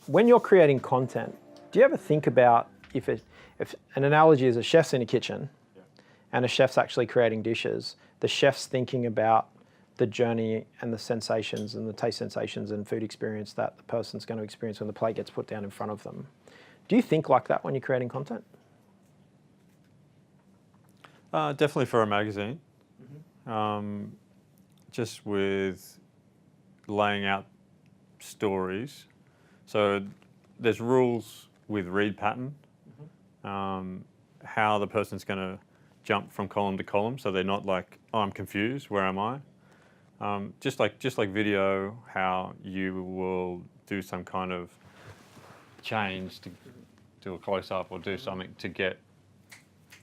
when you're creating content, do you ever think about if an analogy is a chef's in a kitchen and a chef's actually creating dishes, the chef's thinking about the journey and the sensations and the taste sensations and food experience that the person's going to experience when the plate gets put down in front of them. Do you think like that when you're creating content? Definitely for a magazine. Just with laying out stories. So there's rules with read pattern, how the person's going to jump from column to column, so they're not like, oh, I'm confused, where am I? Just like video, how you will do some kind of change to do a close up or do something to get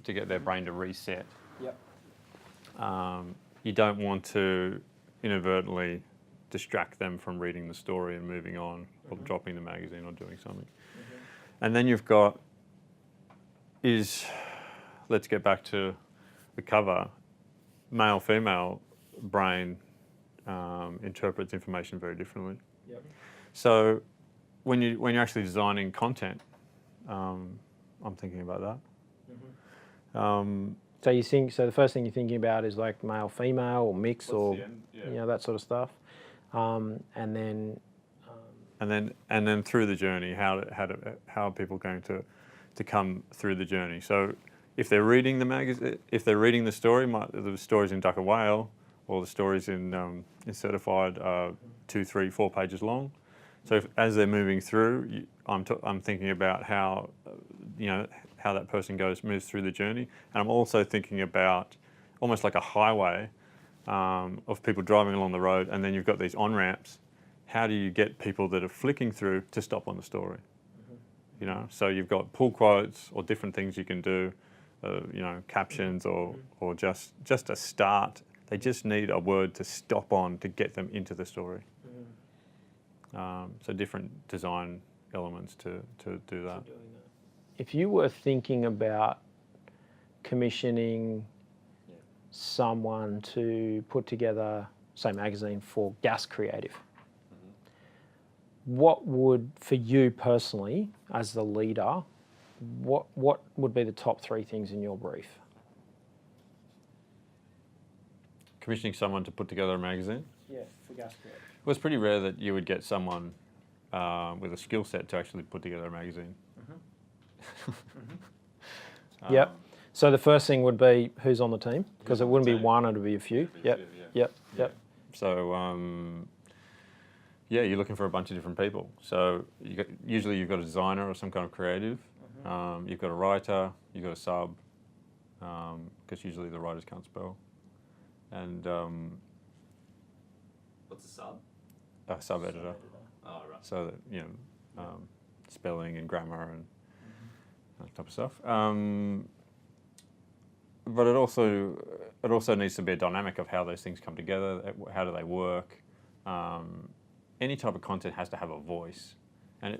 their brain to reset. Yep. You don't want to inadvertently distract them from reading the story and moving on, or dropping the magazine or doing something. And then you've got let's get back to the cover. Male, female brain interprets information very differently. Yep. So when you're actually designing content, I'm thinking about that. So you think, so the first thing you're thinking about is like male, female, or mix, or you know, that sort of stuff, and then through the journey, how are people going to come through the journey? So if they're reading the magazine, if they're reading the story, the stories in Duck a Whale or the stories in Certified are 2, 3, 4 pages long. So as they're moving through, I'm thinking about how how that person moves through the journey, and I'm also thinking about almost like a highway of people driving along the road, and then you've got these on-ramps. How do you get people that are flicking through to stop on the story? You know, so you've got pull quotes or different things you can do, captions or just a start. They just need a word to stop on to get them into the story. So different design elements to do that. If you were thinking about commissioning someone to put together, say, a magazine for Gas Creative, what would, for you personally, as the leader, what would be the top 3 things in your brief? Commissioning someone to put together a magazine? Yeah, for Gas Creative. Well, it's pretty rare that you would get someone with a skill set to actually put together a magazine. Yep. So the first thing would be who's on the team, because it wouldn't be one, it would be a few. Yep. So you're looking for a bunch of different people. So usually you've got a designer or some kind of creative. You've got a writer. You've got a sub, because usually the writers can't spell. And what's a sub? A sub editor. Oh, right. So that spelling and grammar and that type of stuff. But it also needs to be a dynamic of how those things come together. How do they work? Any type of content has to have a voice, and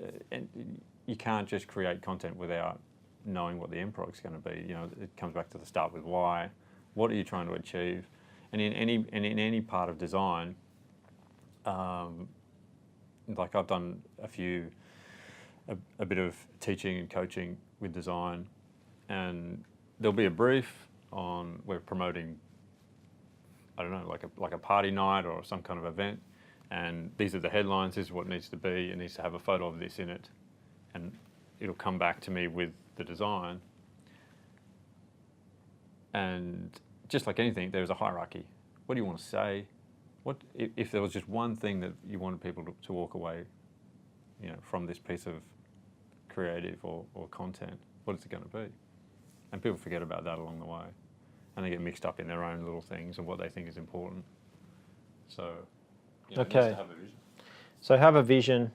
you can't just create content without knowing what the end product's going to be. You know, it comes back to the start with why. What are you trying to achieve? And in any part of design, like I've done a bit of teaching and coaching with design, and there'll be a brief on, we're promoting, I don't know, like a party night or some kind of event, and these are the headlines, this is what it needs to be, it needs to have a photo of this in it, and it'll come back to me with the design. And just like anything, there's a hierarchy. What do you want to say? What if there was just one thing that you wanted people to walk away, from this piece of creative or content? What is it going to be? And people forget about that along the way, and they get mixed up in their own little things and what they think is important. So, it needs to have a vision. So have a vision.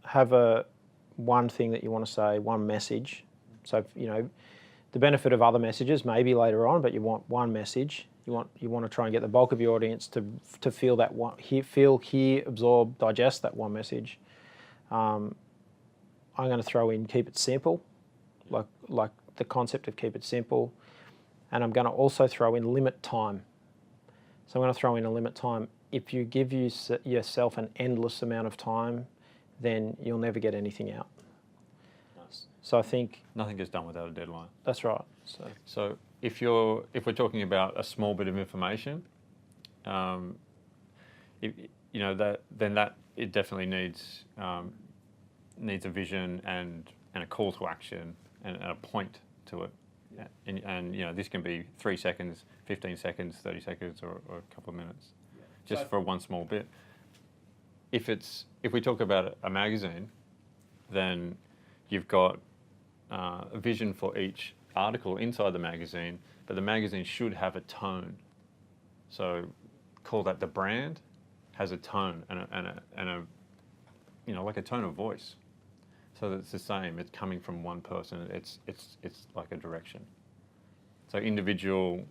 Have one thing that you want to say, one message. So the benefit of other messages maybe later on, but you want one message. You want to try and get the bulk of your audience to feel that one, hear, absorb, digest that one message. I'm going to throw in keep it simple, like the concept of keep it simple, and I'm going to also throw in limit time. So I'm going to throw in a limit time. If you give yourself an endless amount of time, then you'll never get anything out. So I think Nothing gets done without a deadline. that's right. So if we're talking about a small bit of information, it definitely needs a vision and a call to action and a point to it. And this can be 3 seconds, 15 seconds, 30 seconds, or a couple of minutes, just for one small bit. If we talk about a magazine, then you've got a vision for each article inside the magazine, but the magazine should have a tone. So call that the brand has a tone and a like a tone of voice. So that it's the same. It's coming from one person. It's like a direction. So individual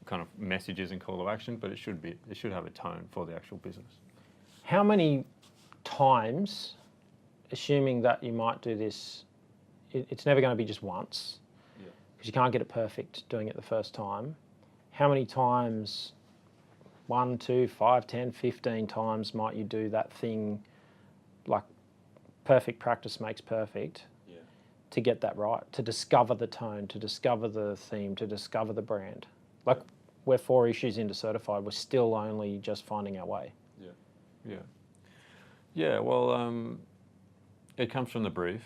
kind of messages and call to action, but it should have a tone for the actual business. How many times, assuming that you might do this, it's never going to be just once, because you can't get it perfect doing it the first time. How many times, 1, 2, 5, 10, 15 times might you do that thing, like perfect practice makes perfect, to get that right, to discover the tone, to discover the theme, to discover the brand? Like, we're 4 issues into certified, we're still only just finding our way. Well, it comes from the brief,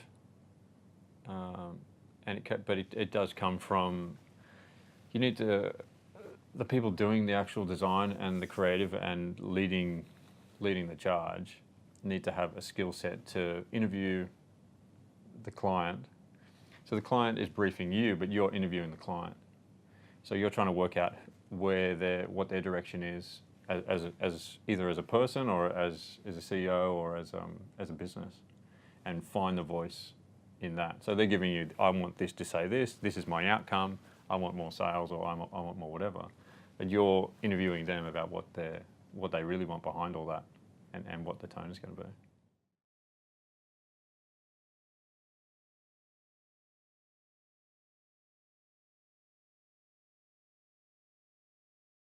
but it does come from, you need to, the people doing the actual design and the creative and leading the charge need to have a skill set to interview the client. So the client is briefing you, but you're interviewing the client. So you're trying to work out what their direction is as either as a person or as a CEO or as a business, and find the voice in that. So they're giving you, I want this to say this is my outcome, I want more sales, or I want more whatever. But you're interviewing them about what they really want behind all that, and what the tone is going to be.